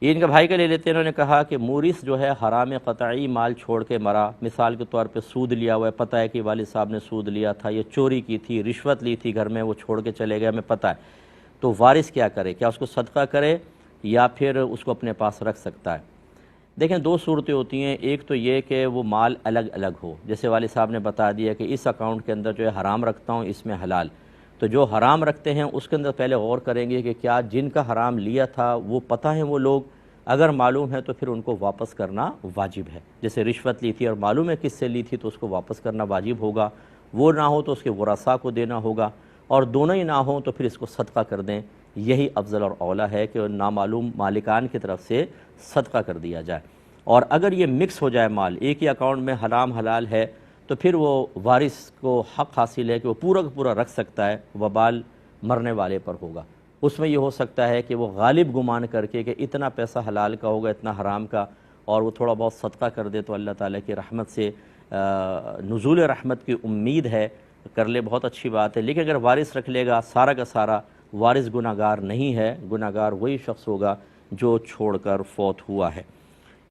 ان کا بھائی کا لے لیتے ہیں، انہوں نے کہا کہ مورث جو ہے حرام قطعی مال چھوڑ کے مرا، مثال کے طور پہ سود لیا ہوا ہے، پتہ ہے کہ والد صاحب نے سود لیا تھا، یہ چوری کی تھی، رشوت لی تھی گھر میں، وہ چھوڑ کے چلے گئے، ہمیں پتہ ہے، تو وارث کیا کرے؟ کیا اس کو صدقہ کرے یا پھر اس کو اپنے پاس رکھ سکتا ہے؟ دیکھیں دو صورتیں ہوتی ہیں، ایک تو یہ کہ وہ مال الگ الگ ہو، جیسے والد صاحب نے بتا دیا کہ اس اکاؤنٹ کے اندر جو ہے حرام رکھتا ہوں، اس میں حلال، تو جو حرام رکھتے ہیں اس کے اندر پہلے غور کریں گے کہ کیا جن کا حرام لیا تھا وہ پتہ ہیں وہ لوگ، اگر معلوم ہے تو پھر ان کو واپس کرنا واجب ہے، جیسے رشوت لی تھی اور معلوم ہے کس سے لی تھی تو اس کو واپس کرنا واجب ہوگا، وہ نہ ہو تو اس کے ورثاء کو دینا ہوگا، اور دونوں ہی نہ ہوں تو پھر اس کو صدقہ کر دیں، یہی افضل اور اولیٰ ہے کہ نامعلوم مالکان کی طرف سے صدقہ کر دیا جائے۔ اور اگر یہ مکس ہو جائے مال، ایک ہی اکاؤنٹ میں حرام حلال ہے، تو پھر وہ وارث کو حق حاصل ہے کہ وہ پورا کا پورا رکھ سکتا ہے، وبال مرنے والے پر ہوگا۔ اس میں یہ ہو سکتا ہے کہ وہ غالب گمان کر کے کہ اتنا پیسہ حلال کا ہوگا اتنا حرام کا، اور وہ تھوڑا بہت صدقہ کر دے تو اللہ تعالیٰ کی رحمت سے نزول رحمت کی امید ہے، کر لے بہت اچھی بات ہے، لیکن اگر وارث رکھ لے گا سارا کا سارا، وارث گناہگار نہیں ہے، گناہگار وہی شخص ہوگا جو چھوڑ کر فوت ہوا ہے۔